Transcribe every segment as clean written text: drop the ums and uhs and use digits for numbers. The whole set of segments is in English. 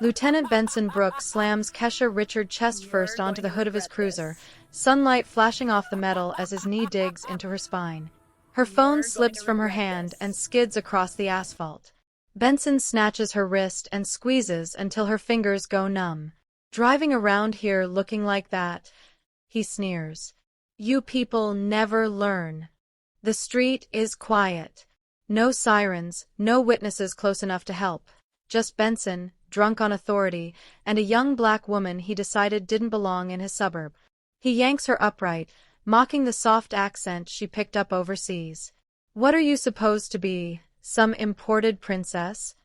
Lieutenant Benson Brooke slams Kesha Richard chest first onto the hood of his cruiser, sunlight flashing off the metal as his knee digs into her spine. Her phone slips from her hand and skids across the asphalt. Benson snatches her wrist and squeezes until her fingers go numb. "Driving around here looking like that," he sneers. "You people never learn." The street is quiet. No sirens, no witnesses close enough to help. Just Benson, drunk on authority, and a young black woman he decided didn't belong in his suburb. He yanks her upright, mocking the soft accent she picked up overseas. "What are you supposed to be, some imported princess?"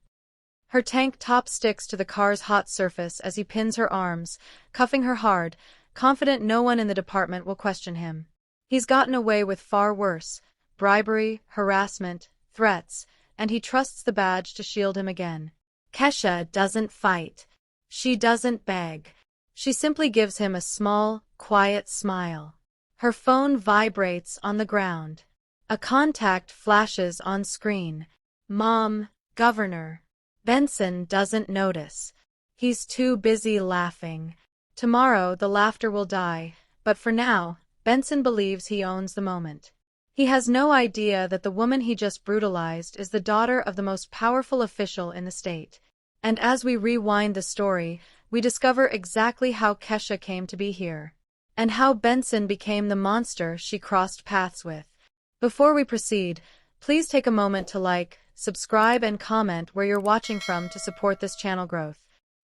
Her tank top sticks to the car's hot surface as he pins her arms, cuffing her hard, confident no one in the department will question him. He's gotten away with far worse: bribery, harassment, threats, and he trusts the badge to shield him again. Kesha doesn't fight. She doesn't beg. She simply gives him a small, quiet smile. Her phone vibrates on the ground. A contact flashes on screen. "Mom, Governor." Benson doesn't notice. He's too busy laughing. Tomorrow the laughter will die, but for now, Benson believes he owns the moment. He has no idea that the woman he just brutalized is the daughter of the most powerful official in the state. And as we rewind the story, we discover exactly how Kesha came to be here, and how Benson became the monster she crossed paths with. Before we proceed, please take a moment to like, subscribe, and comment where you're watching from to support this channel growth.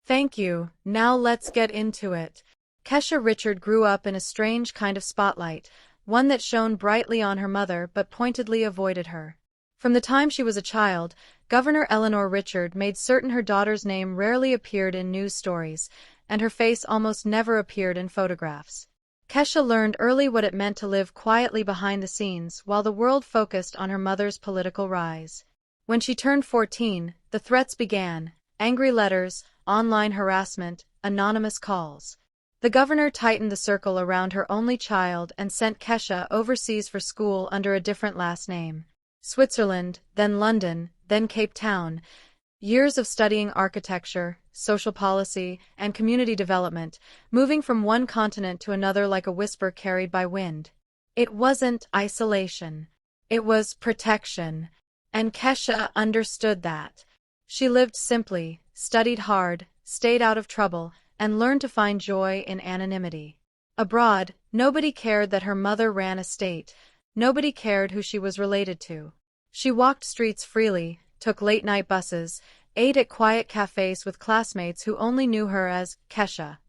Thank you. Now let's get into it. Kesha Richard grew up in a strange kind of spotlight, one that shone brightly on her mother but pointedly avoided her. From the time she was a child, Governor Eleanor Richard made certain her daughter's name rarely appeared in news stories, and her face almost never appeared in photographs. Kesha learned early what it meant to live quietly behind the scenes while the world focused on her mother's political rise. When she turned 14, the threats began: angry letters, online harassment, anonymous calls. The governor tightened the circle around her only child and sent Kesha overseas for school under a different last name. Switzerland, then London, then Cape Town. Years of studying architecture, social policy, and community development, moving from one continent to another like a whisper carried by wind. It wasn't isolation. It was protection. And Kesha understood that. She lived simply, studied hard, stayed out of trouble, and learned to find joy in anonymity. Abroad, nobody cared that her mother ran a state. Nobody cared who she was related to. She walked streets freely, took late-night buses, ate at quiet cafes with classmates who only knew her as Kesha.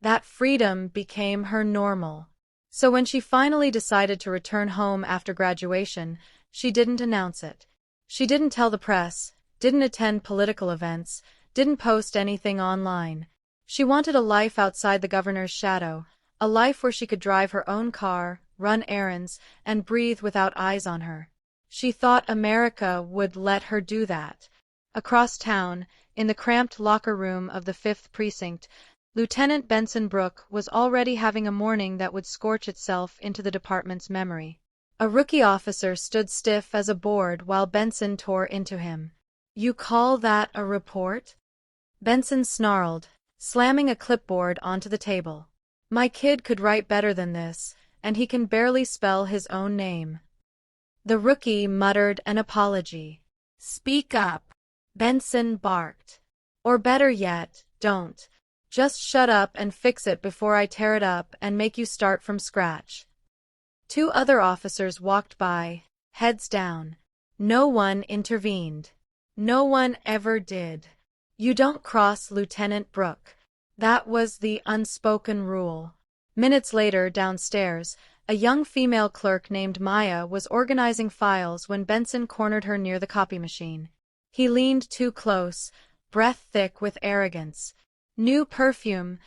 That freedom became her normal. So when she finally decided to return home after graduation, she didn't announce it. She didn't tell the press, didn't attend political events, didn't post anything online. She wanted a life outside the governor's shadow, a life where she could drive her own car, run errands, and breathe without eyes on her. She thought America would let her do that. Across town, in the cramped locker room of the 5th Precinct, Lieutenant Benson Brooke was already having a morning that would scorch itself into the department's memory. A rookie officer stood stiff as a board while Benson tore into him. "You call that a report?" Benson snarled, slamming a clipboard onto the table. "My kid could write better than this, and he can barely spell his own name." The rookie muttered an apology. "Speak up," Benson barked. "Or better yet, don't. Just shut up and fix it before I tear it up and make you start from scratch." 2 other officers walked by, heads down. No one intervened. No one ever did. "You don't cross Lieutenant Brooke." That was the unspoken rule. Minutes later, downstairs, a young female clerk named Maya was organizing files when Benson cornered her near the copy machine. He leaned too close, breath thick with arrogance. "New perfume?"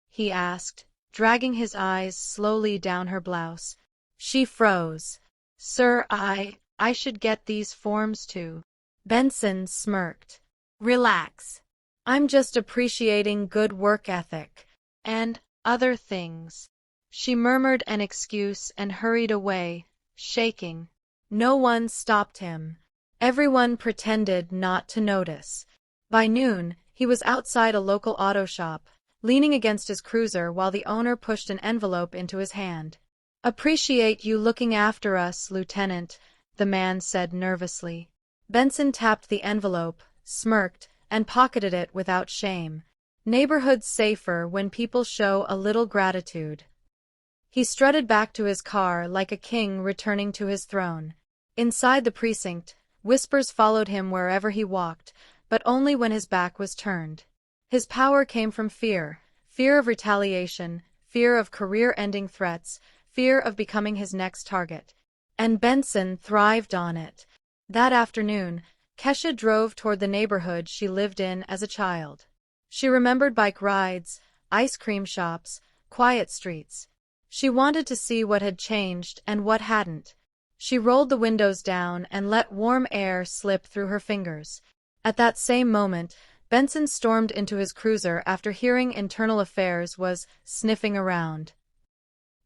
he asked, dragging his eyes slowly down her blouse. She froze. "Sir, I should get these forms too." Benson smirked. "Relax. I'm just appreciating good work ethic. And other things." She murmured an excuse and hurried away, shaking. No one stopped him. Everyone pretended not to notice. By noon, He was outside a local auto shop, leaning against his cruiser while the owner pushed an envelope into his hand. "Appreciate you looking after us, Lieutenant," the man said nervously. Benson tapped the envelope, smirked, and pocketed it without shame. Neighborhoods safer when people show a little gratitude. He strutted back to his car like a king returning to his throne. Inside the precinct, whispers followed him wherever he walked, but only when his back was turned. His power came from fear, fear of retaliation, fear of career-ending threats, fear of becoming his next target. And Benson thrived on it. That afternoon, Kesha drove toward the neighborhood she lived in as a child. She remembered bike rides, ice cream shops, quiet streets. She wanted to see what had changed and what hadn't. She rolled the windows down and let warm air slip through her fingers. At that same moment, Benson stormed into his cruiser after hearing Internal Affairs was sniffing around.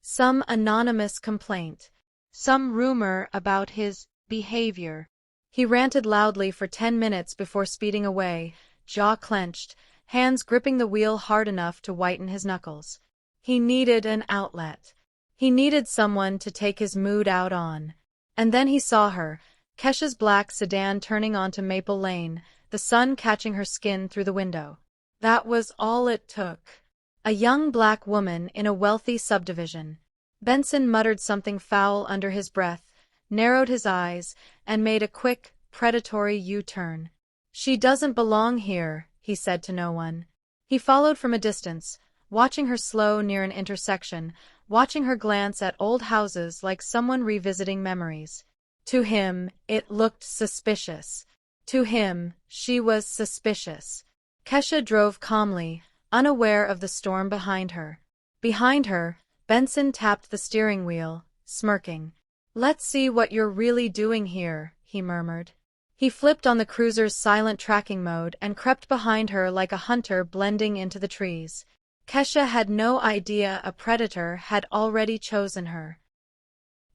Some anonymous complaint. Some rumor about his behavior. He ranted loudly for 10 minutes before speeding away, jaw clenched, hands gripping the wheel hard enough to whiten his knuckles. He needed an outlet. He needed someone to take his mood out on. And then he saw her, Kesha's black sedan turning onto Maple Lane, the sun catching her skin through the window. That was all it took. A young black woman in a wealthy subdivision. Benson muttered something foul under his breath, narrowed his eyes, and made a quick, predatory U-turn. "She doesn't belong here," he said to no one. He followed from a distance, watching her slow near an intersection, watching her glance at old houses like someone revisiting memories. To him, it looked suspicious. To him, she was suspicious. Kesha drove calmly, unaware of the storm behind her. Behind her, Benson tapped the steering wheel, smirking. "Let's see what you're really doing here," he murmured. He flipped on the cruiser's silent tracking mode and crept behind her like a hunter blending into the trees. Kesha had no idea a predator had already chosen her.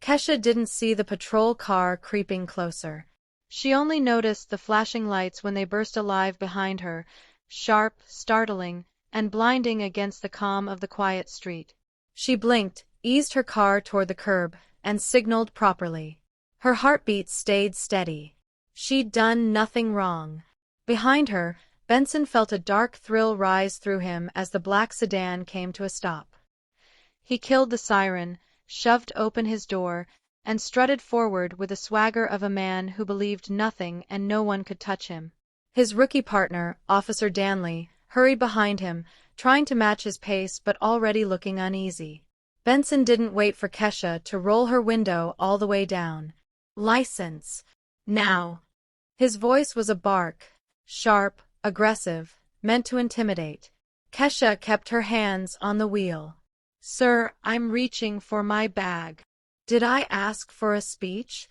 Kesha didn't see the patrol car creeping closer. She only noticed the flashing lights when they burst alive behind her, sharp, startling, and blinding against the calm of the quiet street. She blinked, eased her car toward the curb, and signaled properly. Her heartbeat stayed steady. She'd done nothing wrong. Behind her, Benson felt a dark thrill rise through him as the black sedan came to a stop. He killed the siren, shoved open his door, and strutted forward with the swagger of a man who believed nothing and no one could touch him. His rookie partner, Officer Danley, hurried behind him, trying to match his pace but already looking uneasy. Benson didn't wait for Kesha to roll her window all the way down. "License. Now." His voice was a bark, sharp, aggressive, meant to intimidate. Kesha kept her hands on the wheel. "Sir, I'm reaching for my bag. Did I ask for a speech?"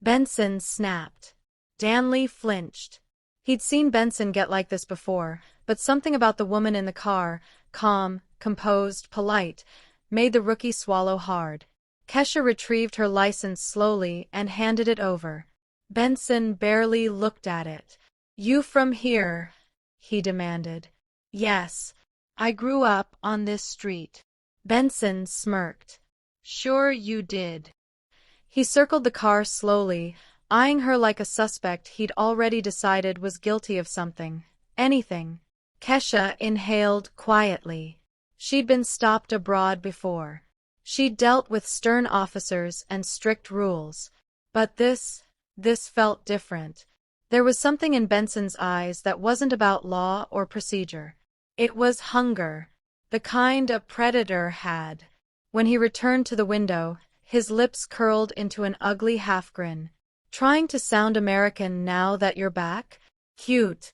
Benson snapped. Danley flinched. He'd seen Benson get like this before, but something about the woman in the car, calm, composed, polite, made the rookie swallow hard. Kesha retrieved her license slowly and handed it over. Benson barely looked at it. "You from here?" he demanded. "Yes. I grew up on this street." Benson smirked. "Sure you did." He circled the car slowly, eyeing her like a suspect he'd already decided was guilty of something. Anything. Kesha inhaled quietly. She'd been stopped abroad before. She'd dealt with stern officers and strict rules. But this felt different. There was something in Benson's eyes that wasn't about law or procedure. It was hunger. The kind a predator had. When he returned to the window, his lips curled into an ugly half-grin. "Trying to sound American now that you're back? Cute."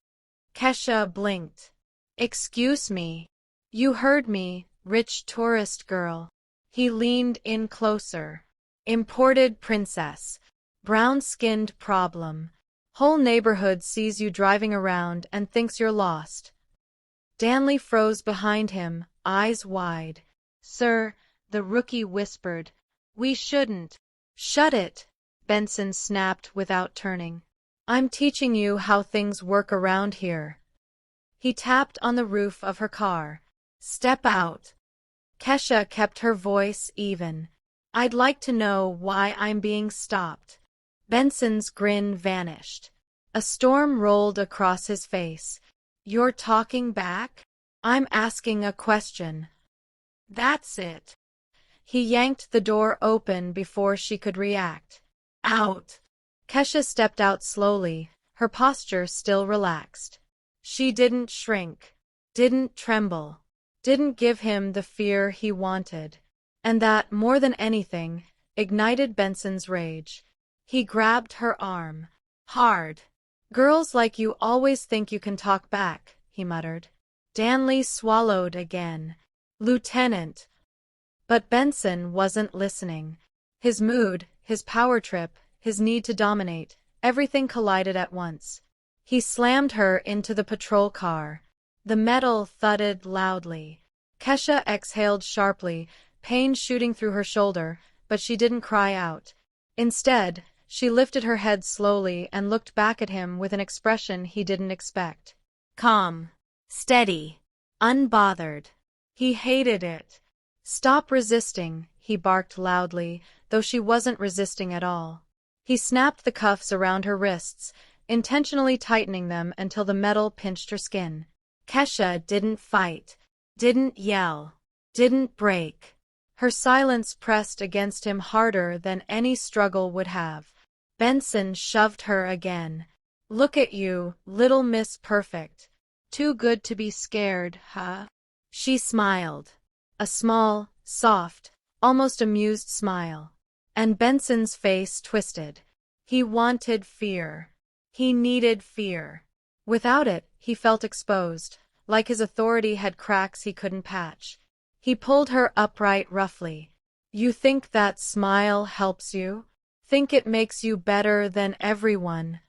Kesha blinked. "Excuse me." "You heard me, rich tourist girl." He leaned in closer. "Imported princess. Brown-skinned problem. Whole neighborhood sees you driving around and thinks you're lost." Danley froze behind him, eyes wide. "Sir," the rookie whispered, "we shouldn't." "Shut it," Benson snapped without turning. "I'm teaching you how things work around here." He tapped on the roof of her car. "Step out." Kesha kept her voice even. "I'd like to know why I'm being stopped." Benson's grin vanished. A storm rolled across his face. "You're talking back? I'm asking a question." "That's it." He yanked the door open before she could react. "Out." Kesha stepped out slowly, her posture still relaxed. She didn't shrink, didn't tremble, didn't give him the fear he wanted. And that, more than anything, ignited Benson's rage. He grabbed her arm. Hard. "Girls like you always think you can talk back," he muttered. Danley swallowed again. "Lieutenant." But Benson wasn't listening. His mood, his power trip, his need to dominate, everything collided at once. He slammed her into the patrol car. The metal thudded loudly. Kesha exhaled sharply, pain shooting through her shoulder, but she didn't cry out. Instead, she lifted her head slowly and looked back at him with an expression he didn't expect. Calm. Steady. Unbothered. He hated it. "Stop resisting," he barked loudly, though she wasn't resisting at all. He snapped the cuffs around her wrists, intentionally tightening them until the metal pinched her skin. Kesha didn't fight, didn't yell, didn't break. Her silence pressed against him harder than any struggle would have. Benson shoved her again. "Look at you, little Miss Perfect. Too good to be scared, huh?" She smiled. A small, soft, almost amused smile. And Benson's face twisted. He wanted fear. He needed fear. Without it, he felt exposed, like his authority had cracks he couldn't patch. He pulled her upright roughly. "You think that smile helps you? Think it makes you better than everyone?"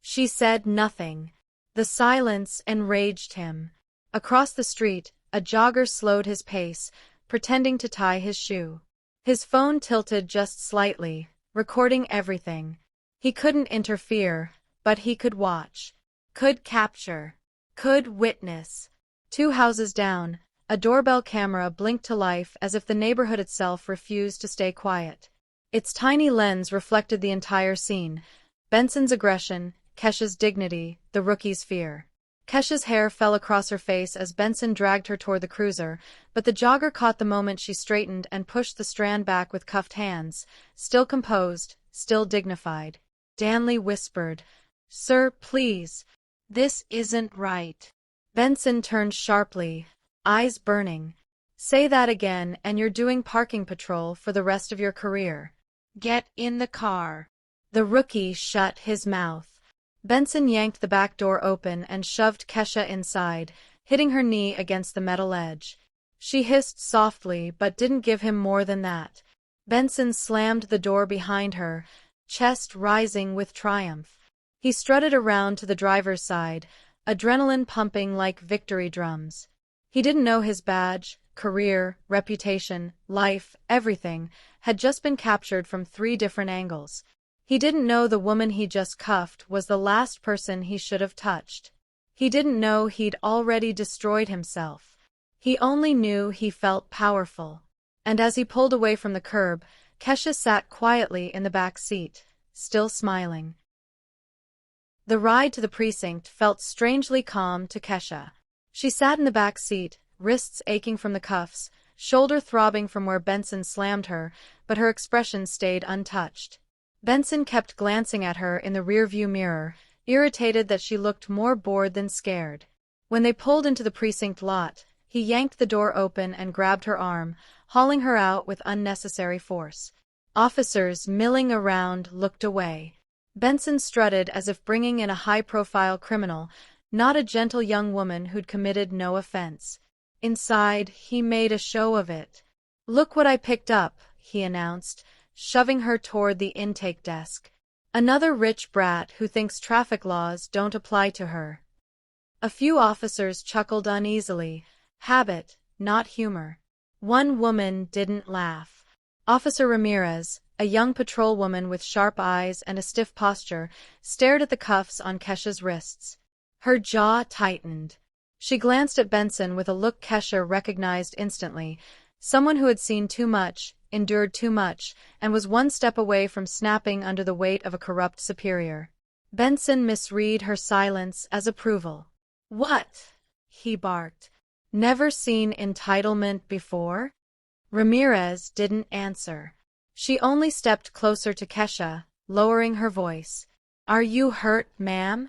She said nothing. The silence enraged him. Across the street, a jogger slowed his pace, pretending to tie his shoe. His phone tilted just slightly, recording everything. He couldn't interfere, but he could watch, could capture, could witness. 2 houses down, a doorbell camera blinked to life as if the neighborhood itself refused to stay quiet. Its tiny lens reflected the entire scene: Benson's aggression, Kesha's dignity, the rookie's fear. Kesha's hair fell across her face as Benson dragged her toward the cruiser, but the jogger caught the moment she straightened and pushed the strand back with cuffed hands, still composed, still dignified. Danley whispered, "Sir, please. This isn't right." Benson turned sharply, eyes burning. "Say that again and you're doing parking patrol for the rest of your career. Get in the car." The rookie shut his mouth. Benson yanked the back door open and shoved Kesha inside, hitting her knee against the metal edge. She hissed softly but didn't give him more than that. Benson slammed the door behind her, chest rising with triumph. He strutted around to the driver's side, adrenaline pumping like victory drums. He didn't know his badge, career, reputation, life, everything, had just been captured from 3 different angles. He didn't know the woman he just cuffed was the last person he should have touched. He didn't know he'd already destroyed himself. He only knew he felt powerful. And as he pulled away from the curb, Kesha sat quietly in the back seat, still smiling. The ride to the precinct felt strangely calm to Kesha. She sat in the back seat, wrists aching from the cuffs, shoulder throbbing from where Benson slammed her, but her expression stayed untouched. Benson kept glancing at her in the rearview mirror, irritated that she looked more bored than scared. When they pulled into the precinct lot, he yanked the door open and grabbed her arm, hauling her out with unnecessary force. Officers milling around looked away. Benson strutted as if bringing in a high-profile criminal, not a gentle young woman who'd committed no offense. Inside, he made a show of it. "Look what I picked up," he announced, shoving her toward the intake desk. "Another rich brat who thinks traffic laws don't apply to her." A few officers chuckled uneasily. Habit, not humor. One woman didn't laugh. Officer Ramirez, a young patrolwoman with sharp eyes and a stiff posture, stared at the cuffs on Kesha's wrists. Her jaw tightened. She glanced at Benson with a look Kesha recognized instantly, someone who had seen too much, endured too much, and was one step away from snapping under the weight of a corrupt superior. Benson misread her silence as approval. "What?" he barked. "Never seen entitlement before?" Ramirez didn't answer. She only stepped closer to Kesha, lowering her voice. "Are you hurt, ma'am?"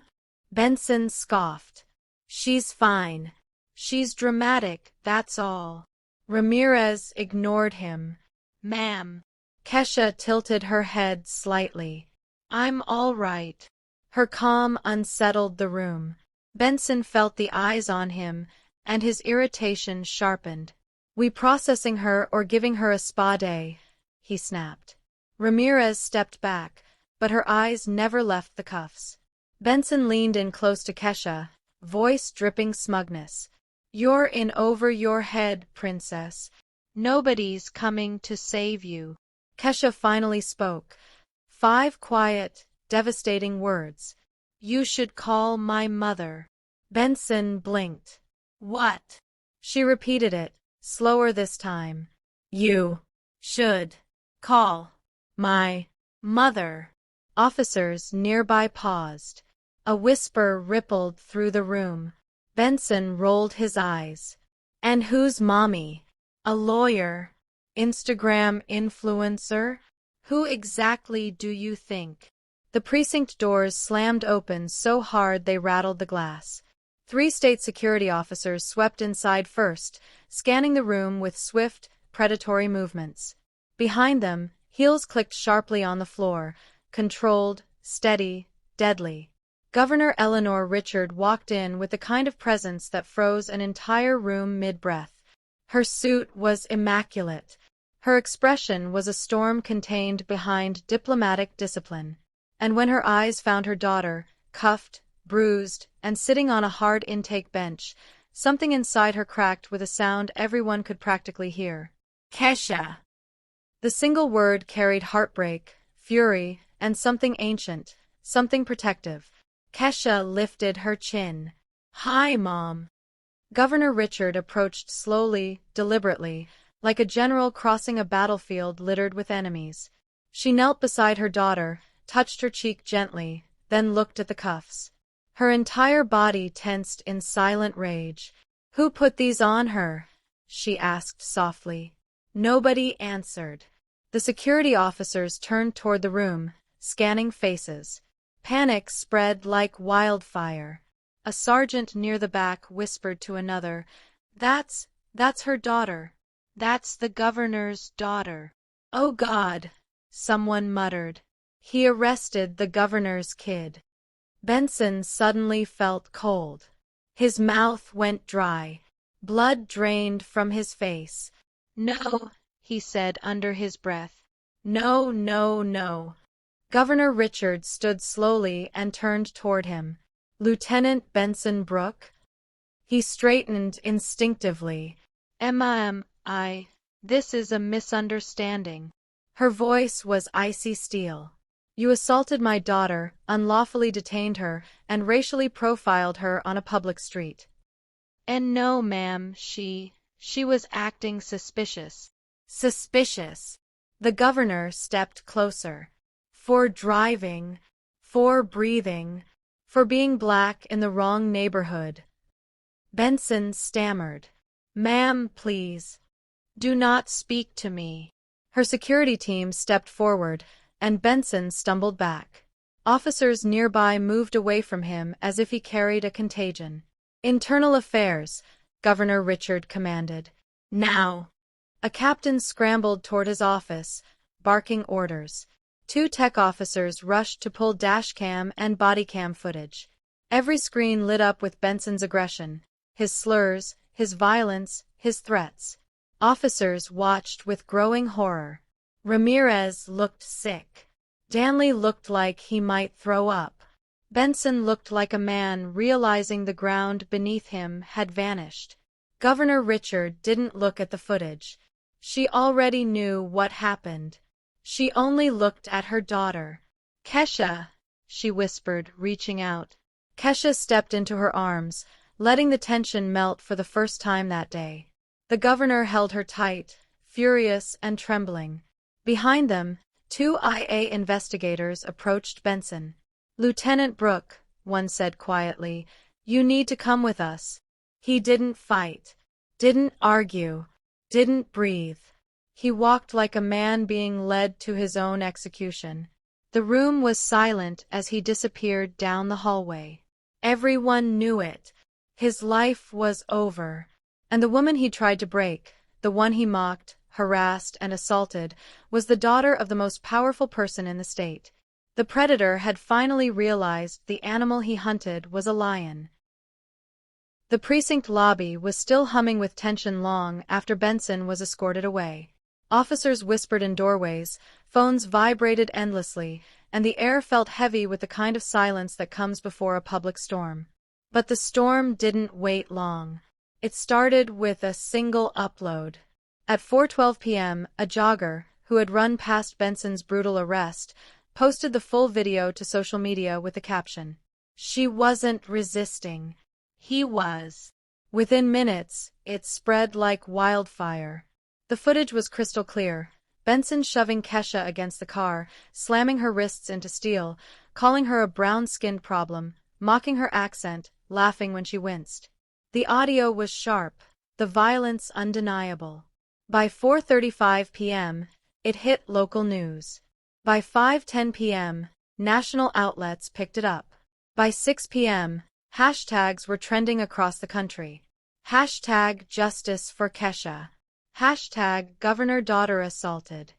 Benson scoffed. "She's fine. She's dramatic, that's all." Ramirez ignored him. "Ma'am." Kesha tilted her head slightly. "I'm all right." Her calm unsettled the room. Benson felt the eyes on him, and his irritation sharpened. "We processing her or giving her a spa day?" he snapped. Ramirez stepped back, but her eyes never left the cuffs. Benson leaned in close to Kesha, voice dripping smugness. "You're in over your head, princess. Nobody's coming to save you." Kesha finally spoke. 5 quiet, devastating words. "You should call my mother." Benson blinked. "What?" She repeated it, slower this time. "You should call my mother." Officers nearby paused. A whisper rippled through the room. Benson rolled his eyes. "And who's mommy? A lawyer? Instagram influencer? Who exactly do you think?" The precinct doors slammed open so hard they rattled the glass. 3 state security officers swept inside first, scanning the room with swift, predatory movements. Behind them, heels clicked sharply on the floor, controlled, steady, deadly. Governor Eleanor Richard walked in with the kind of presence that froze an entire room mid-breath. Her suit was immaculate. Her expression was a storm contained behind diplomatic discipline. And when her eyes found her daughter, cuffed, bruised, and sitting on a hard intake bench, something inside her cracked with a sound everyone could practically hear. "Kesha!" The single word carried heartbreak, fury, and something ancient, something protective. Kesha lifted her chin. "Hi, Mom." Governor Richard approached slowly, deliberately, like a general crossing a battlefield littered with enemies. She knelt beside her daughter, touched her cheek gently, then looked at the cuffs. Her entire body tensed in silent rage. "Who put these on her?" she asked softly. Nobody answered. The security officers turned toward the room, scanning faces. Panic spread like wildfire. A sergeant near the back whispered to another, That's her daughter. That's the governor's daughter." "Oh God," someone muttered. "He arrested the governor's kid." Benson suddenly felt cold. His mouth went dry. Blood drained from his face. "No," he said under his breath. "No, no, no." Governor Richard stood slowly and turned toward him. "Lieutenant Benson Brooke?" He straightened instinctively. This is a misunderstanding." Her voice was icy steel. "You assaulted my daughter, unlawfully detained her, and racially profiled her on a public street." "And no, ma'am, she was acting suspicious." "Suspicious?" The governor stepped closer. "For driving, for breathing, for being black in the wrong neighborhood." Benson stammered. "Ma'am, please. Do not speak to me." Her security team stepped forward, and Benson stumbled back. Officers nearby moved away from him as if he carried a contagion. "Internal Affairs," Governor Richard commanded. "Now!" A captain scrambled toward his office, barking orders. 2 tech officers rushed to pull dashcam and bodycam footage. Every screen lit up with Benson's aggression, his slurs, his violence, his threats. Officers watched with growing horror. Ramirez looked sick. Danley looked like he might throw up. Benson looked like a man realizing the ground beneath him had vanished. Governor Richard didn't look at the footage. She already knew what happened. She only looked at her daughter. "Kesha," she whispered, reaching out. Kesha stepped into her arms, letting the tension melt for the first time that day. The governor held her tight, furious and trembling. Behind them, two IA investigators approached Benson. "Lieutenant Brooke," one said quietly, "you need to come with us." He didn't fight, didn't argue, didn't breathe. He walked like a man being led to his own execution. The room was silent as he disappeared down the hallway. Everyone knew it. His life was over. And the woman he tried to break, the one he mocked, harassed, and assaulted, was the daughter of the most powerful person in the state. The predator had finally realized the animal he hunted was a lion. The precinct lobby was still humming with tension long after Benson was escorted away. Officers whispered in doorways, phones vibrated endlessly, and the air felt heavy with the kind of silence that comes before a public storm. But the storm didn't wait long. It started with a single upload. At 4:12 p.m., a jogger, who had run past Benson's brutal arrest, posted the full video to social media with the caption, "She wasn't resisting. He was." Within minutes, it spread like wildfire. The footage was crystal clear. Benson shoving Kesha against the car, slamming her wrists into steel, calling her a brown-skinned problem, mocking her accent, laughing when she winced. The audio was sharp, the violence undeniable. By 4:35 p.m., it hit local news. By 5:10 p.m., national outlets picked it up. By 6 p.m., hashtags were trending across the country. Hashtag Justice for Kesha. Hashtag Governor Daughter Assaulted.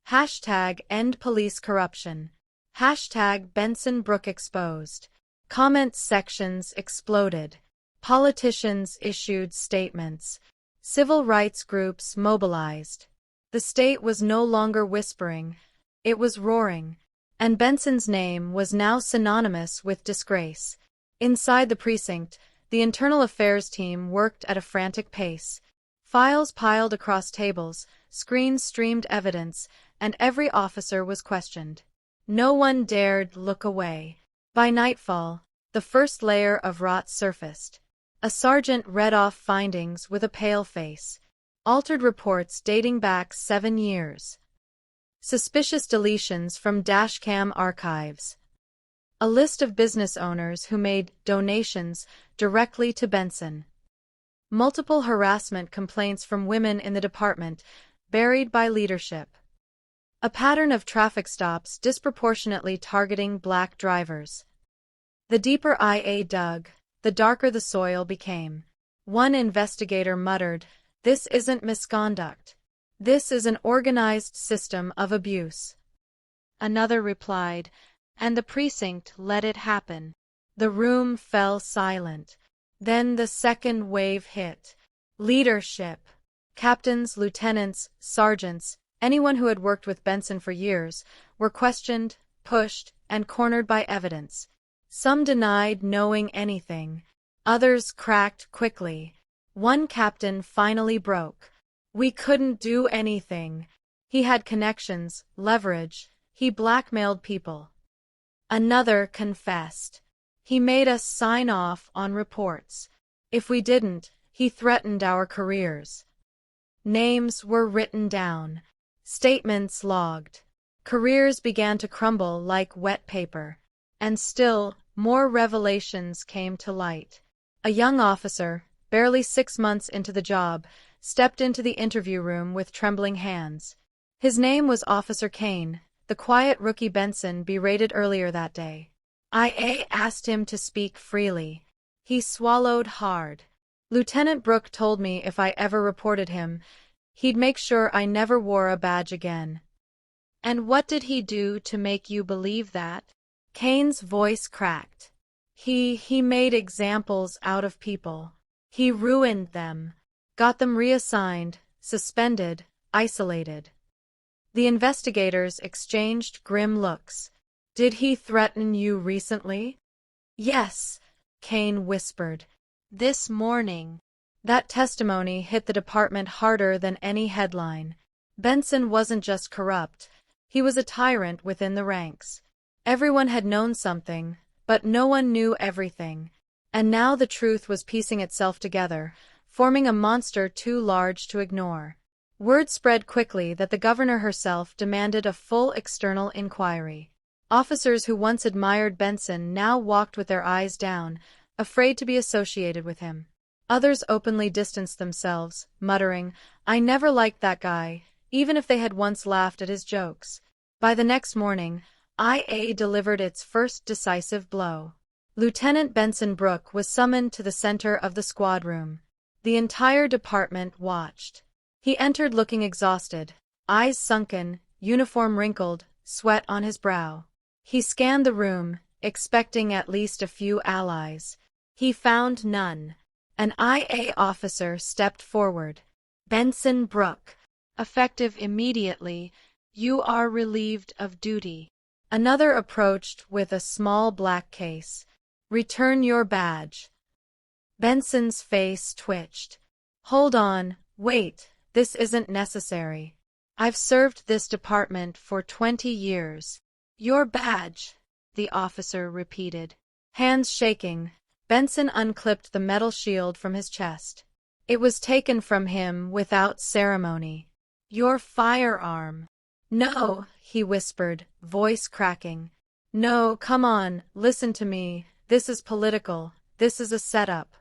Hashtag End Police Corruption. Hashtag Benson Brooke Exposed. Comment sections exploded. Politicians issued statements. Civil rights groups mobilized. The state was no longer whispering, it was roaring. And Benson's name was now synonymous with disgrace. Inside the precinct, the internal affairs team worked at a frantic pace. Files piled across tables, screens streamed evidence, and every officer was questioned. No one dared look away. By nightfall, the first layer of rot surfaced. A sergeant read off findings with a pale face. Altered reports dating back 7 years. Suspicious deletions from dashcam archives. A list of business owners who made donations directly to Benson. Multiple harassment complaints from women in the department, buried by leadership. A pattern of traffic stops disproportionately targeting black drivers. The deeper IA dug, the darker the soil became. One investigator muttered, "This isn't misconduct. This is an organized system of abuse." Another replied, "And the precinct let it happen." The room fell silent. Then the second wave hit. Leadership. Captains, lieutenants, sergeants, anyone who had worked with Benson for years, were questioned, pushed, and cornered by evidence. Some denied knowing anything. Others cracked quickly. One captain finally broke. "We couldn't do anything." He had connections, leverage. He blackmailed people. Another confessed. "He made us sign off on reports. If we didn't, he threatened our careers." Names were written down. Statements logged. Careers began to crumble like wet paper. And still, more revelations came to light. A young officer, barely 6 months into the job, stepped into the interview room with trembling hands. His name was Officer Kane, the quiet rookie Benson berated earlier that day. IA asked him to speak freely. He swallowed hard. "Lieutenant Brooke told me if I ever reported him, he'd make sure I never wore a badge again." "And what did he do to make you believe that?" Kane's voice cracked. He made examples out of people. He ruined them. Got them reassigned, suspended, isolated." The investigators exchanged grim looks. "Did he threaten you recently?" "Yes," Kane whispered. "This morning." That testimony hit the department harder than any headline. Benson wasn't just corrupt. He was a tyrant within the ranks. Everyone had known something, but no one knew everything. And now the truth was piecing itself together, forming a monster too large to ignore. Word spread quickly that the governor herself demanded a full external inquiry. Officers who once admired Benson now walked with their eyes down, afraid to be associated with him. Others openly distanced themselves, muttering, "I never liked that guy," even if they had once laughed at his jokes. By the next morning, IA delivered its first decisive blow. Lieutenant Benson Brooke was summoned to the center of the squad room. The entire department watched. He entered looking exhausted, eyes sunken, uniform wrinkled, sweat on his brow. He scanned the room, expecting at least a few allies. He found none. An IA officer stepped forward. "Benson Brooke, effective immediately, you are relieved of duty." Another approached with a small black case. "Return your badge." Benson's face twitched. "Hold on, wait, this isn't necessary. I've served this department for 20 years. Your badge," the officer repeated. Hands shaking, Benson unclipped the metal shield from his chest. It was taken from him without ceremony. "Your firearm." "No," he whispered, voice cracking. "No, come on, listen to me. This is political. This is a setup."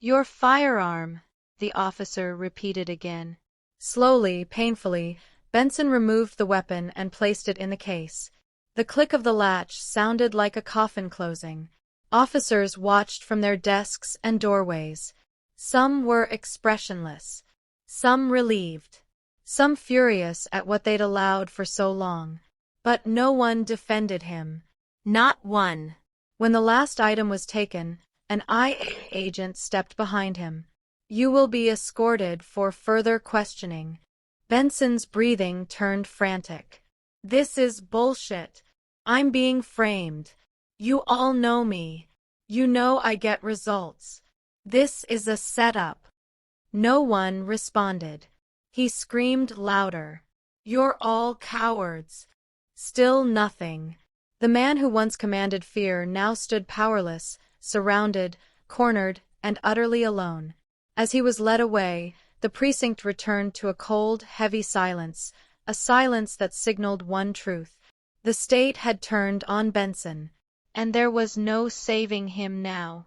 "Your firearm," the officer repeated again. Slowly, painfully, Benson removed the weapon and placed it in the case. The click of the latch sounded like a coffin closing. Officers watched from their desks and doorways. Some were expressionless. Some relieved. Some furious at what they'd allowed for so long. But no one defended him. Not one. When the last item was taken, an IA agent stepped behind him. "You will be escorted for further questioning." Benson's breathing turned frantic. "This is bullshit. I'm being framed. You all know me. You know I get results. This is a setup." No one responded. He screamed louder. "You're all cowards." Still nothing. The man who once commanded fear now stood powerless, surrounded, cornered, and utterly alone. As he was led away, the precinct returned to a cold, heavy silence, a silence that signaled one truth. The state had turned on Benson, and there was no saving him now.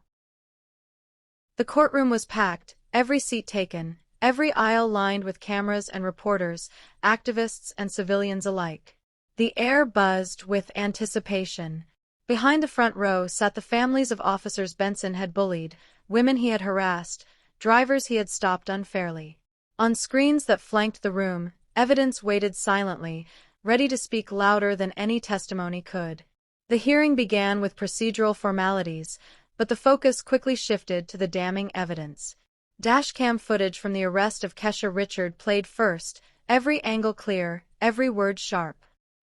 The courtroom was packed, every seat taken, every aisle lined with cameras and reporters, activists and civilians alike. The air buzzed with anticipation. Behind the front row sat the families of officers Benson had bullied, women he had harassed, drivers he had stopped unfairly. On screens that flanked the room, evidence waited silently, ready to speak louder than any testimony could. The hearing began with procedural formalities, but the focus quickly shifted to the damning evidence. Dashcam footage from the arrest of Kesha Richard played first, every angle clear, every word sharp.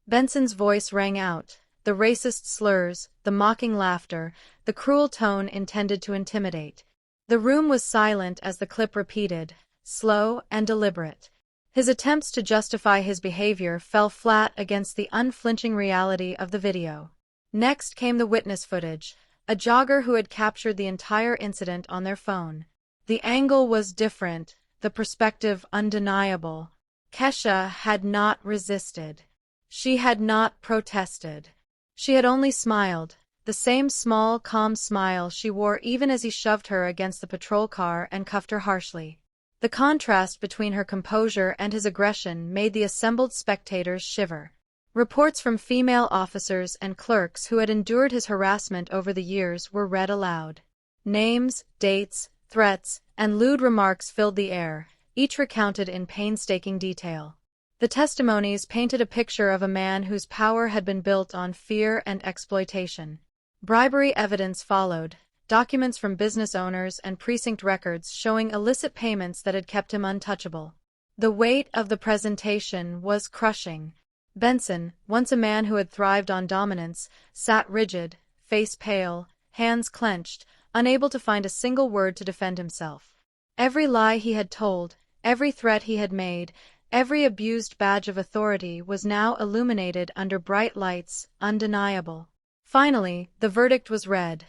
Benson's voice rang out, the racist slurs, the mocking laughter, the cruel tone intended to intimidate. The room was silent as the clip repeated, slow and deliberate. His attempts to justify his behavior fell flat against the unflinching reality of the video. Next came the witness footage, a jogger who had captured the entire incident on their phone. The angle was different, the perspective undeniable. Kesha had not resisted. She had not protested. She had only smiled, the same small, calm smile she wore even as he shoved her against the patrol car and cuffed her harshly. The contrast between her composure and his aggression made the assembled spectators shiver. Reports from female officers and clerks who had endured his harassment over the years were read aloud. Names, dates, threats, and lewd remarks filled the air, each recounted in painstaking detail. The testimonies painted a picture of a man whose power had been built on fear and exploitation. Bribery evidence followed, documents from business owners and precinct records showing illicit payments that had kept him untouchable. The weight of the presentation was crushing. Benson, once a man who had thrived on dominance, sat rigid, face pale, hands clenched, unable to find a single word to defend himself. Every lie he had told, every threat he had made, every abused badge of authority was now illuminated under bright lights, undeniable. Finally, the verdict was read.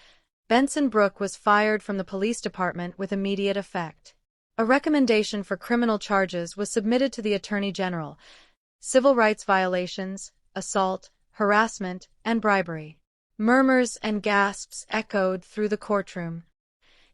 Benson Brooke was fired from the police department with immediate effect. A recommendation for criminal charges was submitted to the Attorney General: civil rights violations, assault, harassment, and bribery. Murmurs and gasps echoed through the courtroom.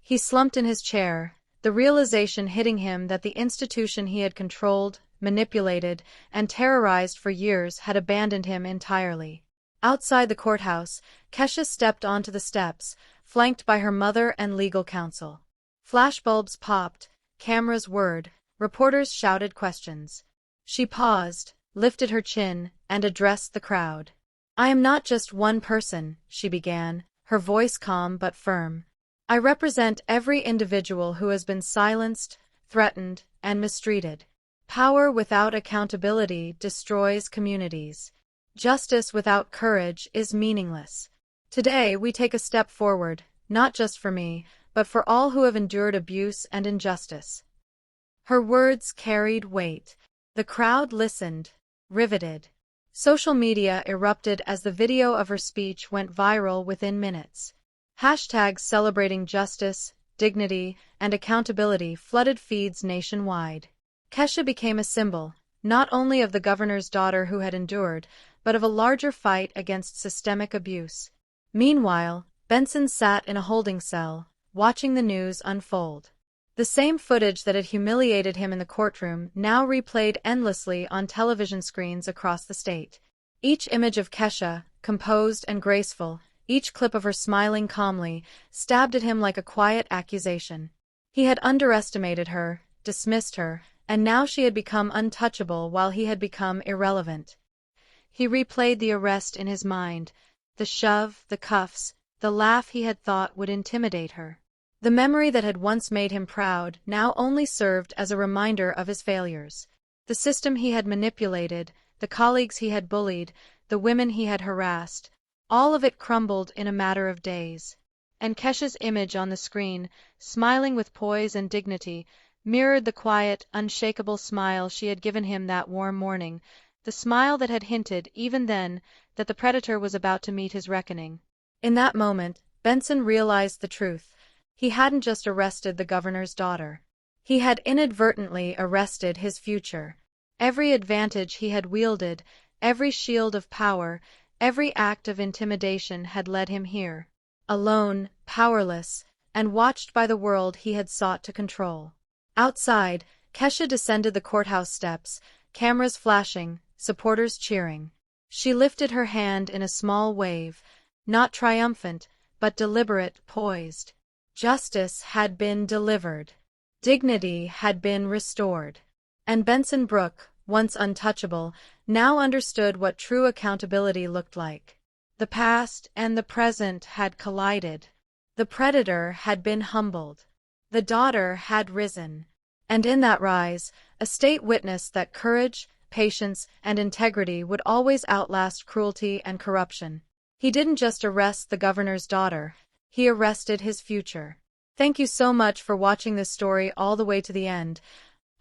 He slumped in his chair, the realization hitting him that the institution he had controlled, manipulated, and terrorized for years had abandoned him entirely. Outside the courthouse, Kesha stepped onto the steps, flanked by her mother and legal counsel. Flashbulbs popped, cameras whirred, reporters shouted questions. She paused, lifted her chin, and addressed the crowd. "I am not just one person," she began, her voice calm but firm. "I represent every individual who has been silenced, threatened, and mistreated. Power without accountability destroys communities. Justice without courage is meaningless. Today we take a step forward, not just for me, but for all who have endured abuse and injustice." Her words carried weight. The crowd listened, riveted. Social media erupted as the video of her speech went viral within minutes. Hashtags celebrating justice, dignity, and accountability flooded feeds nationwide. Kesha became a symbol, not only of the governor's daughter who had endured, but of a larger fight against systemic abuse. Meanwhile, Benson sat in a holding cell, watching the news unfold. The same footage that had humiliated him in the courtroom now replayed endlessly on television screens across the state. Each image of Kesha, composed and graceful, each clip of her smiling calmly, stabbed at him like a quiet accusation. He had underestimated her, dismissed her, and now she had become untouchable while he had become irrelevant. He replayed the arrest in his mind, the shove, the cuffs, the laugh he had thought would intimidate her. The memory that had once made him proud now only served as a reminder of his failures. The system he had manipulated, the colleagues he had bullied, the women he had harassed, all of it crumbled in a matter of days. And Kesha's image on the screen, smiling with poise and dignity, mirrored the quiet, unshakable smile she had given him that warm morning, the smile that had hinted, even then, that the predator was about to meet his reckoning. In that moment, Benson realized the truth. He hadn't just arrested the governor's daughter. He had inadvertently arrested his future. Every advantage he had wielded, every shield of power, every act of intimidation had led him here. Alone, powerless, and watched by the world he had sought to control. Outside, Kesha descended the courthouse steps, cameras flashing, supporters cheering. She lifted her hand in a small wave, not triumphant, but deliberate, poised. Justice had been delivered. Dignity had been restored. And Benson Brooke, once untouchable, now understood what true accountability looked like. The past and the present had collided. The predator had been humbled. The daughter had risen. And in that rise, a state witnessed that courage, patience, and integrity would always outlast cruelty and corruption. He didn't just arrest the governor's daughter, he arrested his future. Thank you so much for watching this story all the way to the end.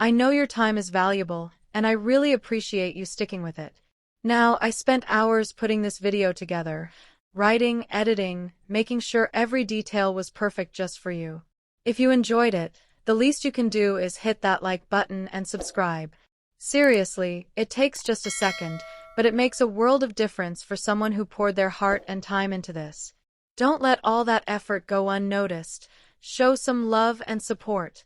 I know your time is valuable, and I really appreciate you sticking with it. Now, I spent hours putting this video together, writing, editing, making sure every detail was perfect just for you. If you enjoyed it, the least you can do is hit that like button and subscribe. Seriously, it takes just a second, but it makes a world of difference for someone who poured their heart and time into this. Don't let all that effort go unnoticed. Show some love and support.